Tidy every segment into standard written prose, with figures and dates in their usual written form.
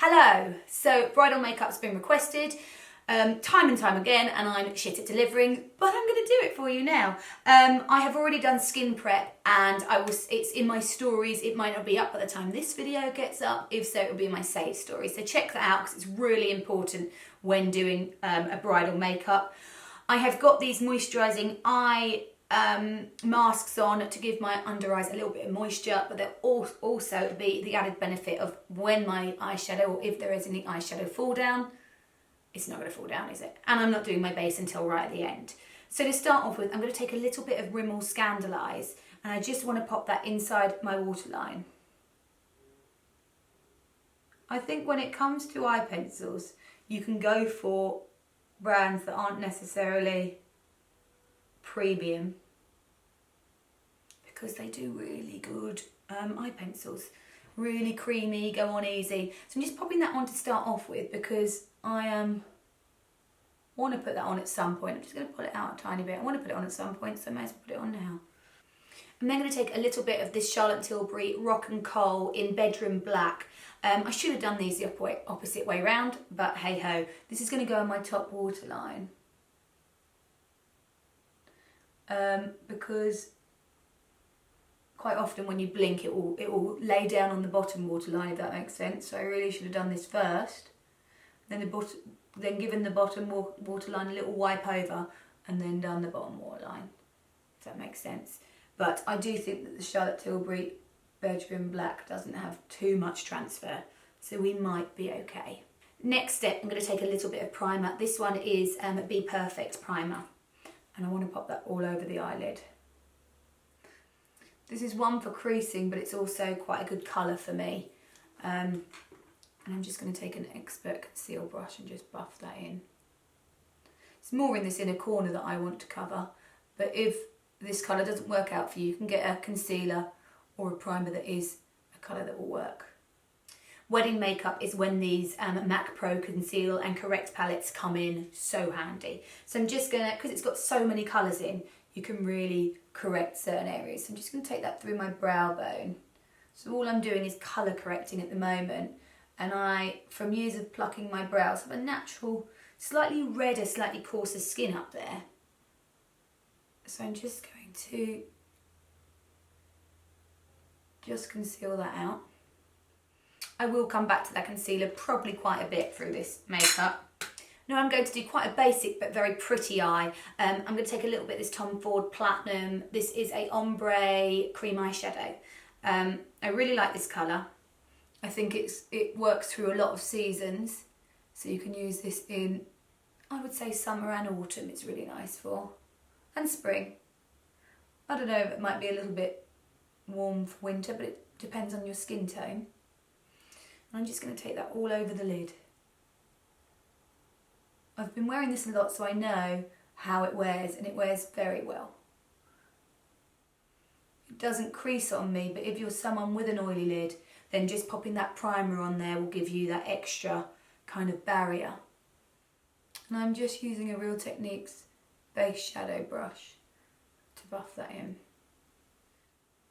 Hello! So bridal makeup's been requested time and time again, and I'm shit at delivering, but I'm going to do it for you now. I have already done skin prep, and it's in my stories. It might not be up by the time this video gets up. If so, it'll be in my saved story. So check that out because it's really important when doing a bridal makeup. I have got these moisturising eye masks on to give my under eyes a little bit of moisture, but there'll also be the added benefit of when my eyeshadow, or if there is any eyeshadow fall down, it's not going to fall down, is it? And I'm not doing my base until right at the end. So to start off with, I'm going to take a little bit of Rimmel Scandaleyes, and I just want to pop that inside my waterline. I think when it comes to eye pencils, you can go for brands that aren't necessarily premium, because they do really good eye pencils. Really creamy, go on easy. So I'm just popping that on to start off with because I want to put that on at some point. I'm just going to pull it out a tiny bit. I want to put it on at some point, so I may as well put it on now. I'm then going to take a little bit of this Charlotte Tilbury Rock and Coal in Bedroom Black. I should have done these the opposite way round, but hey ho. This is going to go on my top waterline. Because quite often when you blink it will lay down on the bottom waterline, if that makes sense. So I really should have done this first, then given the bottom waterline a little wipe over, and then done the bottom waterline, if that makes sense. But I do think that the Charlotte Tilbury Bedroom Black doesn't have too much transfer, so we might be okay. Next step, I'm going to take a little bit of primer. This one is Be Perfect primer, and I want to pop that all over the eyelid. This is one for creasing, but it's also quite a good colour for me. And I'm just going to take an expert conceal brush and just buff that in. It's more in this inner corner that I want to cover, but if this colour doesn't work out for you, you can get a concealer or a primer that is a colour that will work. Wedding makeup is when these MAC Pro Conceal and Correct palettes come in so handy. So I'm just going to, because it's got so many colours in, you can really correct certain areas. So I'm just going to take that through my brow bone. So all I'm doing is colour correcting at the moment. And I, from years of plucking my brows, have a natural, slightly redder, slightly coarser skin up there. So I'm just going to just conceal that out. I will come back to that concealer probably quite a bit through this makeup. Now I'm going to do quite a basic but very pretty eye. I'm going to take a little bit of this Tom Ford Platinum. This is a ombre cream eyeshadow. I really like this colour. I think it works through a lot of seasons. So you can use this in, I would say, summer and autumn. It's really nice for. And spring. I don't know if it might be a little bit warm for winter, but it depends on your skin tone. And I'm just going to take that all over the lid. I've been wearing this a lot, so I know how it wears, and it wears very well. It doesn't crease on me, but if you're someone with an oily lid, then just popping that primer on there will give you that extra kind of barrier. And I'm just using a Real Techniques base shadow brush to buff that in.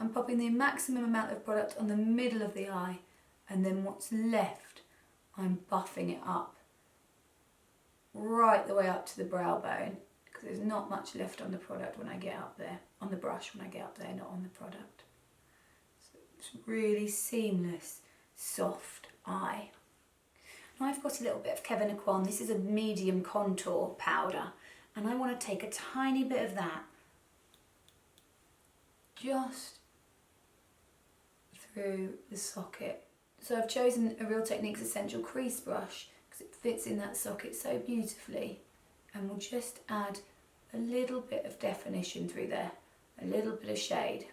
I'm popping the maximum amount of product on the middle of the eye, and then what's left, I'm buffing it up right the way up to the brow bone, because there's not much left on the product when I get up there, on the brush when I get up there, not on the product. So it's really seamless, soft eye. Now I've got a little bit of Kevyn Aucoin. This is a medium contour powder, and I want to take a tiny bit of that just through the socket. So I've chosen a Real Techniques Essential Crease brush because it fits in that socket so beautifully, and we'll just add a little bit of definition through there, a little bit of shade.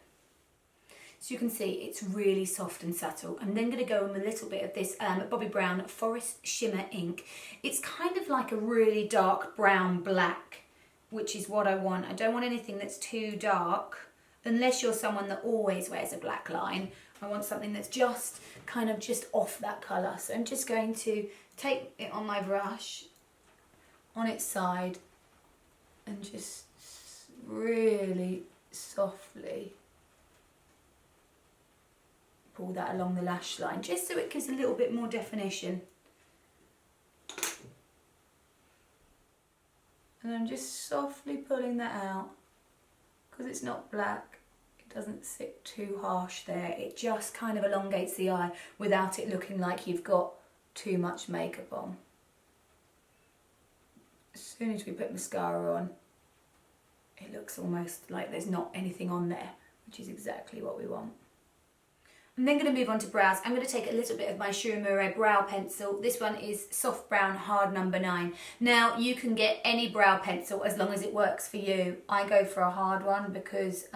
So you can see it's really soft and subtle. I'm then going to go in with a little bit of this Bobbi Brown Forest Shimmer ink. It's kind of like a really dark brown black, which is what I want. I don't want anything that's too dark, unless you're someone that always wears a black line. I want something that's just kind of just off that colour. So I'm just going to take it on my brush, on its side, and just really softly pull that along the lash line, just so it gives a little bit more definition. And I'm just softly pulling that out, because it's not black. It doesn't sit too harsh there. It just kind of elongates the eye without it looking like you've got too much makeup on. As soon as we put mascara on, it looks almost like there's not anything on there, which is exactly what we want. I'm then going to move on to brows. I'm going to take a little bit of my shimmer brow pencil. This one is soft brown, hard number 9. Now, you can get any brow pencil as long as it works for you. I go for a hard one because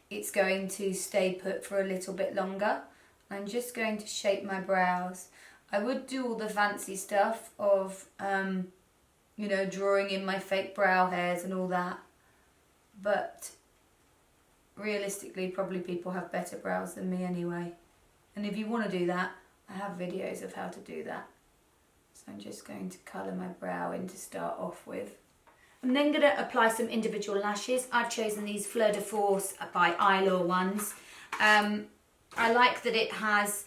it's going to stay put for a little bit longer. I'm just going to shape my brows. I would do all the fancy stuff of, you know, drawing in my fake brow hairs and all that. But realistically, probably people have better brows than me anyway. And if you want to do that, I have videos of how to do that. So I'm just going to colour my brow in to start off with. I'm then going to apply some individual lashes. I've chosen these Fleur de Force by Eyelaw ones. I like that it has,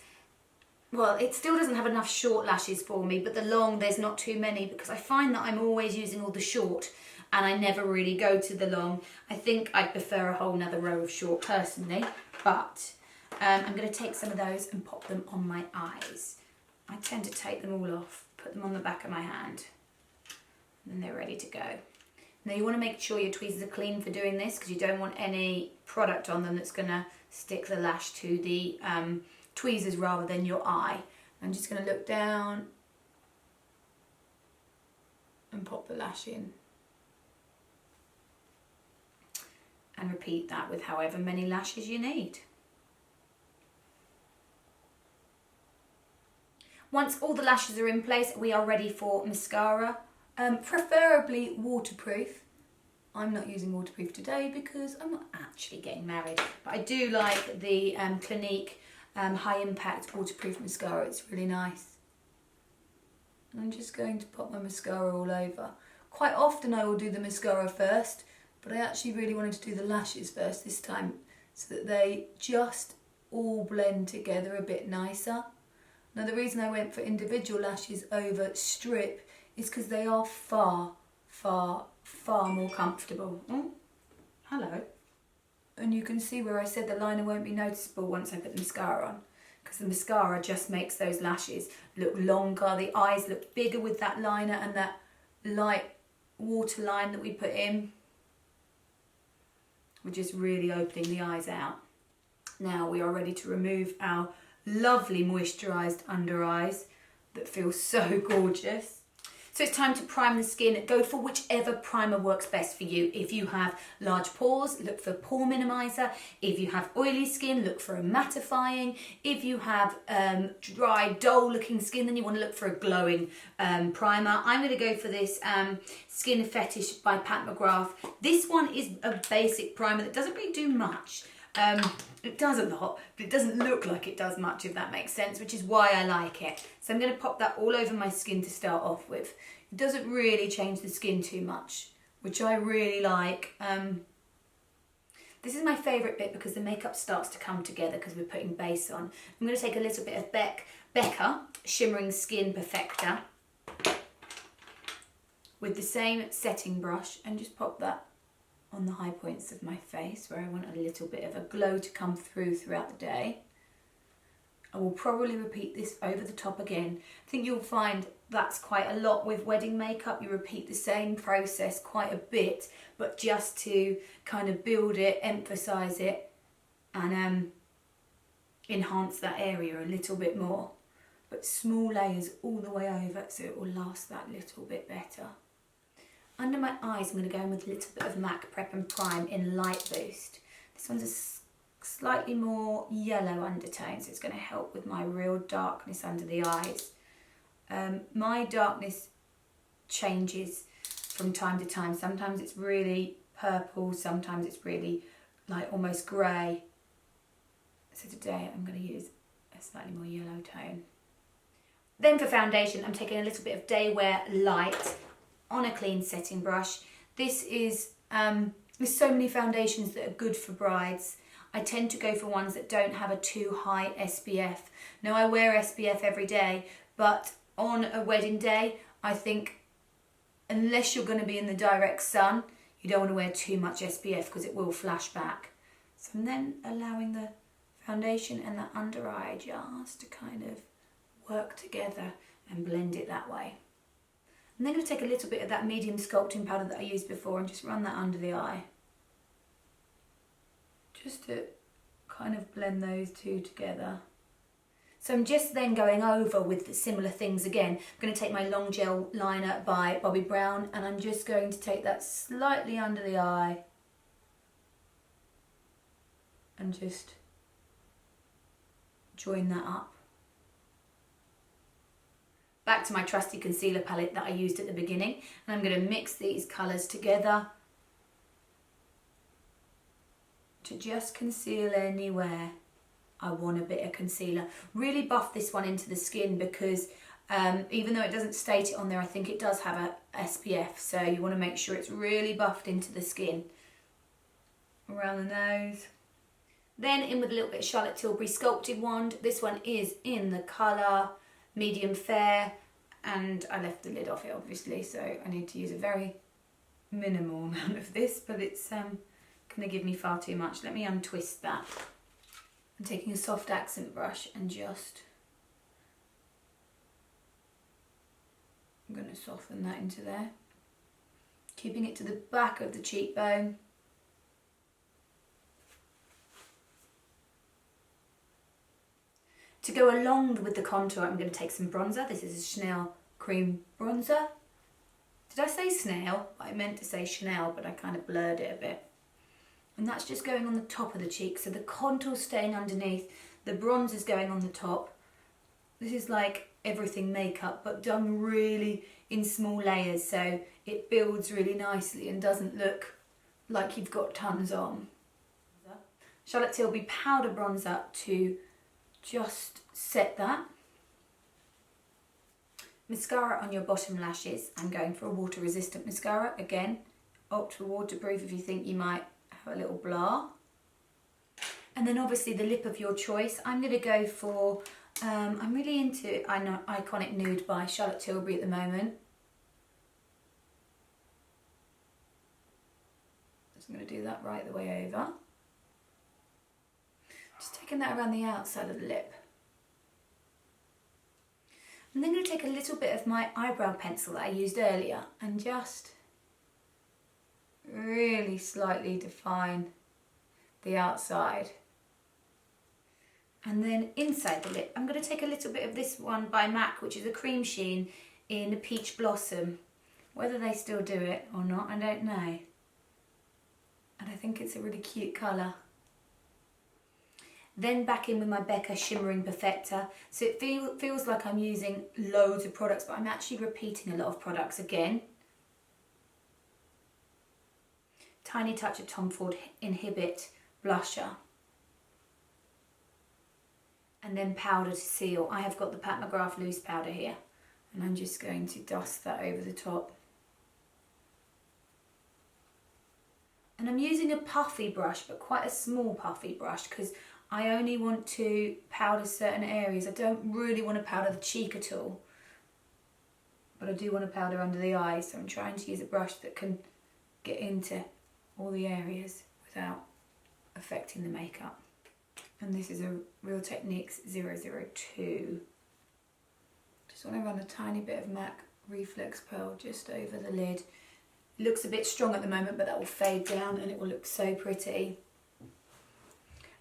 well, it still doesn't have enough short lashes for me, but the long, there's not too many, because I find that I'm always using all the short and I never really go to the long. I think I'd prefer a whole nother row of short personally, but I'm going to take some of those and pop them on my eyes. I tend to take them all off, put them on the back of my hand, and then they're ready to go. Now you want to make sure your tweezers are clean for doing this, because you don't want any product on them that's going to stick the lash to the tweezers rather than your eye. I'm just going to look down and pop the lash in. And repeat that with however many lashes you need. Once all the lashes are in place, we are ready for mascara, preferably waterproof. I'm not using waterproof today because I'm not actually getting married, but I do like the Clinique high impact waterproof mascara. It's really nice. And I'm just going to pop my mascara all over. Quite often I will do the mascara first, but I actually really wanted to do the lashes first this time, so that they just all blend together a bit nicer. Now the reason I went for individual lashes over strip is because they are far, far, far more comfortable. Oh, hello. And you can see where I said the liner won't be noticeable once I put the mascara on, because the mascara just makes those lashes look longer. The eyes look bigger with that liner and that light waterline that we put in. We're just really opening the eyes out. Now we are ready to remove our lovely moisturised under eyes that feel so gorgeous. So it's time to prime the skin. Go for whichever primer works best for you. If you have large pores, look for pore minimizer. If you have oily skin, look for a mattifying. If you have dry, dull looking skin, then you want to look for a glowing primer. I'm going to go for this Skin Fetish by Pat McGrath. This one is a basic primer that doesn't really do much. It does a lot, but it doesn't look like it does much, if that makes sense, which is why I like it. So I'm going to pop that all over my skin to start off with. It doesn't really change the skin too much, which I really like. This is my favourite bit because the makeup starts to come together because we're putting base on. I'm going to take a little bit of Becca Shimmering Skin Perfector with the same setting brush and just pop that on the high points of my face where I want a little bit of a glow to come through throughout the day. I will probably repeat this over the top again. I think you'll find that's quite a lot with wedding makeup. You repeat the same process quite a bit, but just to kind of build it, emphasise it, and enhance that area a little bit more. But small layers all the way over so it will last that little bit better. Under my eyes, I'm going to go in with a little bit of MAC Prep and Prime in Light Boost. This one's a slightly more yellow undertone, so it's going to help with my real darkness under the eyes. My darkness changes from time to time. Sometimes it's really purple, sometimes it's really like almost grey. So today I'm going to use a slightly more yellow tone. Then for foundation, I'm taking a little bit of Day Wear Light on a clean setting brush. This is, there's so many foundations that are good for brides. I tend to go for ones that don't have a too high SPF. Now I wear SPF every day, but on a wedding day, I think unless you're going to be in the direct sun, you don't want to wear too much SPF because it will flash back. So I'm then allowing the foundation and the under eye just to kind of work together and blend it that way. And then I'm going to take a little bit of that medium sculpting powder that I used before and just run that under the eye. Just to kind of blend those two together. So I'm just then going over with the similar things again. I'm going to take my long gel liner by Bobbi Brown and I'm just going to take that slightly under the eye and just join that up. Back to my trusty concealer palette that I used at the beginning, and I'm going to mix these colours together to just conceal anywhere I want a bit of concealer. Really buff this one into the skin because even though it doesn't state it on there, I think it does have a SPF, so you want to make sure it's really buffed into the skin. Around the nose. Then in with a little bit of Charlotte Tilbury Sculpting Wand. This one is in the colour medium fair, and I left the lid off it obviously, so I need to use a very minimal amount of this, but it's going to give me far too much. Let me untwist that. I'm taking a soft accent brush and just I'm going to soften that into there, keeping it to the back of the cheekbone. To go along with the contour, I'm going to take some bronzer. This is a Chanel cream bronzer. Did I say snail? I meant to say Chanel, but I kind of blurred it a bit. And that's just going on the top of the cheek, so the contour's staying underneath, the bronzer's going on the top. This is like everything makeup, but done really in small layers, so it builds really nicely and doesn't look like you've got tons on. Charlotte Tilbury powder bronzer to just set that. Mascara on your bottom lashes. I'm going for a water resistant mascara. Again, opt for waterproof if you think you might have a little blah. And then obviously the lip of your choice. I'm going to go for, I'm really into Iconic Nude by Charlotte Tilbury at the moment. So I'm going to do that right the way over. Just taking that around the outside of the lip. I'm then going to take a little bit of my eyebrow pencil that I used earlier and just really slightly define the outside. And then inside the lip, I'm going to take a little bit of this one by MAC, which is a cream sheen in Peach Blossom. Whether they still do it or not, I don't know. And I think it's a really cute colour. Then back in with my Becca Shimmering Perfector. So it feels like I'm using loads of products, but I'm actually repeating a lot of products again. Tiny touch of Tom Ford Inhibit blusher. And then powder to seal. I have got the Pat McGrath loose powder here. And I'm just going to dust that over the top. And I'm using a puffy brush, but quite a small puffy brush, because I only want to powder certain areas. I don't really want to powder the cheek at all, but I do want to powder under the eyes, so I'm trying to use a brush that can get into all the areas without affecting the makeup. And this is a Real Techniques 002. Just want to run a tiny bit of MAC Reflex Pearl just over the lid. It looks a bit strong at the moment, but that will fade down and it will look so pretty.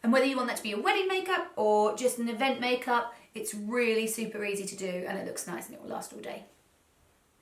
And whether you want that to be a wedding makeup or just an event makeup, it's really super easy to do and it looks nice and it will last all day.